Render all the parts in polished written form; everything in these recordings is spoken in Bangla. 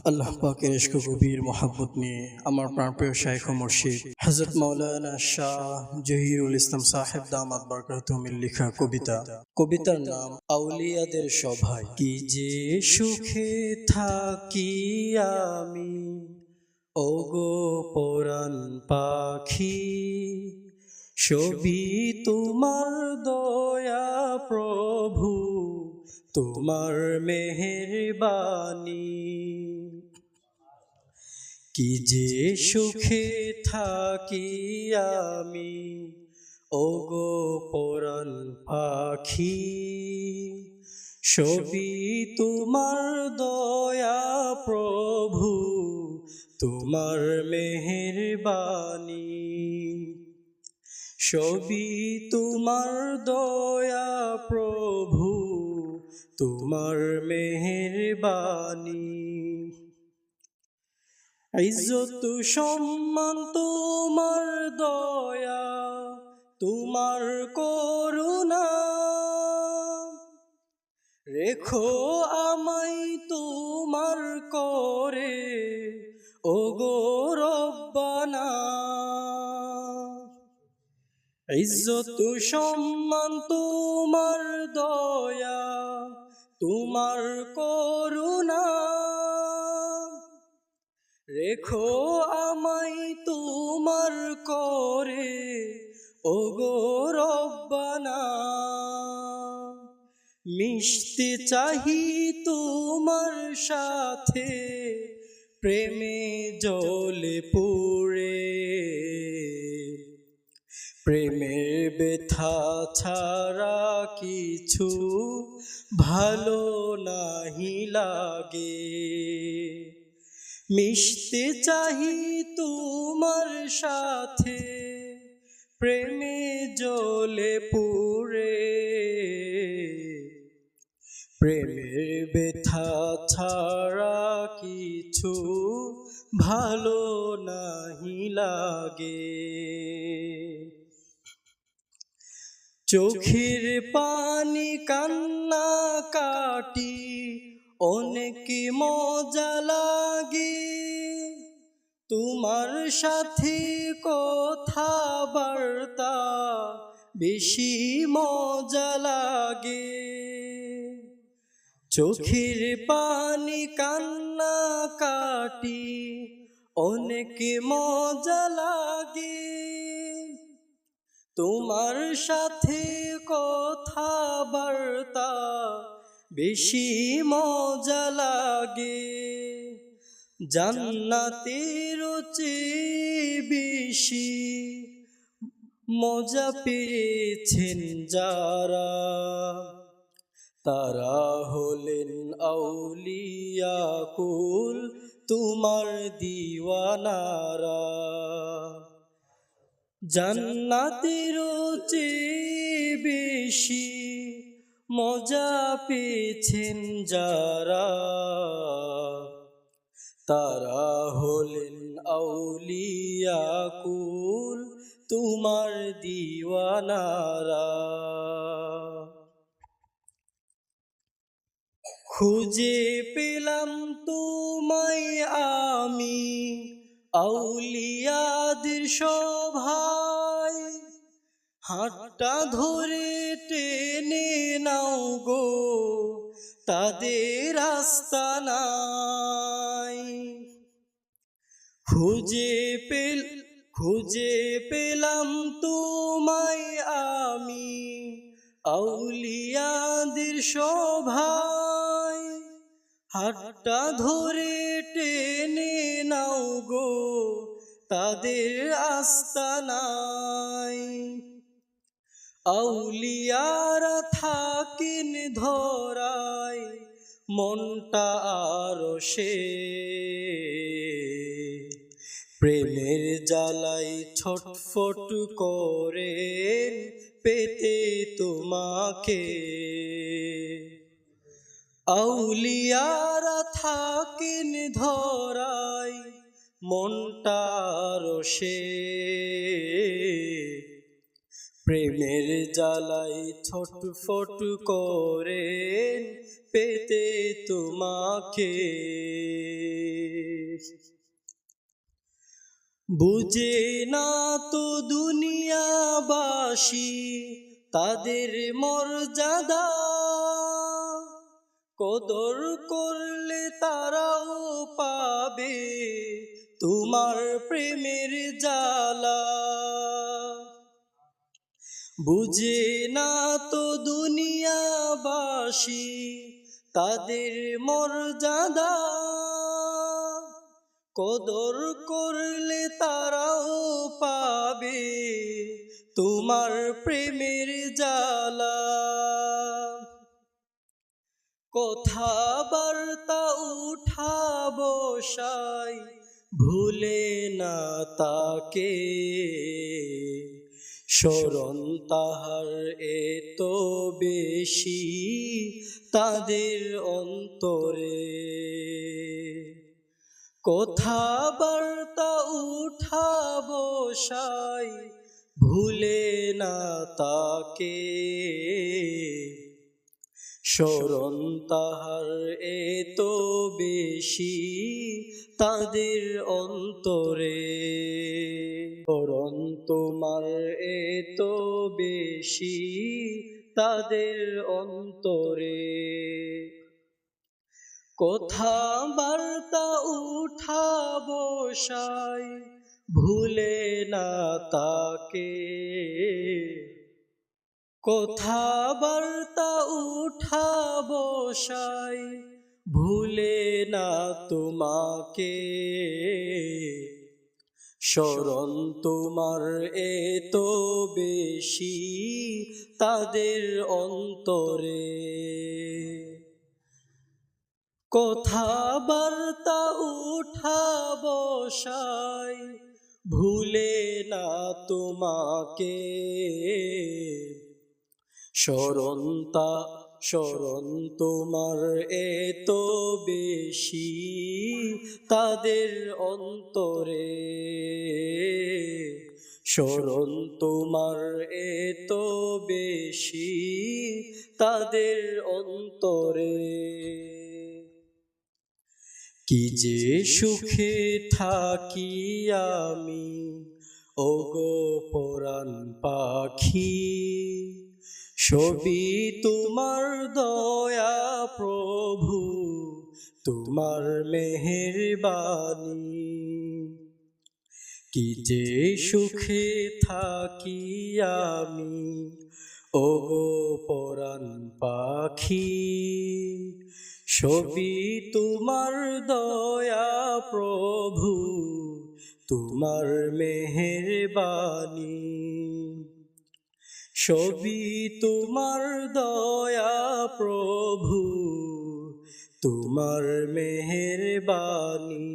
আল্লাহ পাকের ইশক গভীর মহাব্বত নিয়ে আমার প্রাণপ্রিয় শাইখ ও মুর্শিদ হযরত মাওলানা শাহ জহিরুল ইসলাম সাহেব দামাত বরকাতুহুমের লেখা কবিতার নাম আউলিয়াদের সভায়। কি যে সুখে থাকি আমি ওগো পরাণ পাখি, সবই তোমার দয়া প্রভু, তোমার মেহেরবানি। কি যে সুখে থাকি আমি ওগো পরাণ পাখি, সবই তোমার দয়া প্রভু, তোমার মেহেরবানি। সবই তোমার দয়া প্রভু, তোমার মেহেরবানি। ইজ্জত সম্মান তোমার দয়া, তোমার করুণা, রেখো আমায় তোমার করে ওগো রব্বানা। ইজ্জত সম্মান তোমার দয়া, তোমার করুণা, রেখো আমায় তোমার করে ওগো রব্বানা। মিশতে চাহি তোমার সাথে প্রেমে জলে পুড়ে, প্রেমের ব্যথা ছাড়া কিছু ভালো নাহি লাগে। মিশতে চাহি তোমার সাথে প্রেমে জলে পুড়ে, প্রেমের ব্যথা ছাড়া কিছু ভালো নাহি লাগে। চোখের পানি কান্না কাটি অনেক মজা লাগে, তোমার সাথে কথাবার্তা বেশি মজা লাগে। চোখের পানি কান্না কাটি অনেক মজা লাগে, তোমার সাথে কথাবার্তা বেশি মজা লাগে। জান্নাতের চেয়ে বেশি মজা পেয়েছেন যারা, তারা হলেন আউলিয়া কুল তোমার দিওয়ানারা। জান্নাতের চেয়ে বেশি মজা পেয়েছেন যারা, তারা হলেন আউলিয়া কুল তোমার দিওয়ানারা। খুঁজে পেলাম তোমায় আমি আউলিয়াদের সভায়, হাতটা ধরে টেনে নাও গো তাদের আস্তানায়। খুঁজে পেলাম তোমায় আমি আউলিয়াদের সভায়, হাতটা ধরে টেনে নাও গো তাদের আস্তানায়। আউলিয়ারা থাকেন ধরায় মনটা আরশে, প্রেমের জ্বালাই ছটফট করেন পেতে তোমাকে। আউলিয়ারা থাকেন ধরায় মনটা আরশে, প্রেমের জ্বালাই ছটফট করেন পেতে তোমাকে। বুঝে না তো দুনিয়াবাসী তাদের মর্যাদা, কদর করলে তারাও পাবে তোমার প্রেমের জ্বালা। বুঝে না তো দুনিয়াবাসী তাদের মর্যাদা, কদর করলে তারাও পাবে তোমার প্রেমের জ্বালা। কথাবার্তা উঠা বসাই ভুলে না তাকে, স্মরণ তাহার এত বেশি তাদের অন্তরে। কথাবার্তা উঠা বসাই ভুলে না তাকে, স্মরণ তাহার এত বেশি তাদের অন্তরে। স্মরণ তোমার এত বেশি তাদের অন্তরে। কথাবার্তা উঠা বসাই ভুলে না তাকে, কথাবার্তা উঠা বসাই ভুলে না তোমাকে, স্মরণ তোমার এত বেশি তাদের অন্তরে। কথাবার্তা উঠা বসাই ভুলে না তোমাকে, স্মরণ তোমার এত বেশি তাদের অন্তরে। স্মরণ তোমার এত বেশি তাদের অন্তরে। কি যে সুখে থাকি আমি ওগো পরাণ পাখি, সবই তোমার দয়া প্রভু তোমার মেহেরবানি। কি যে সুখে থাকি আমি ওগো পরাণ পাখি, সবই তোমার দয়া প্রভু তোমার মেহেরবানি। সবই তোমার দয়া প্রভু তোমার মেহেরবানি,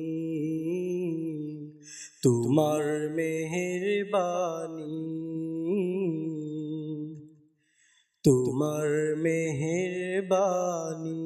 তোমার মেহেরবানি, তোমার মেহেরবানি।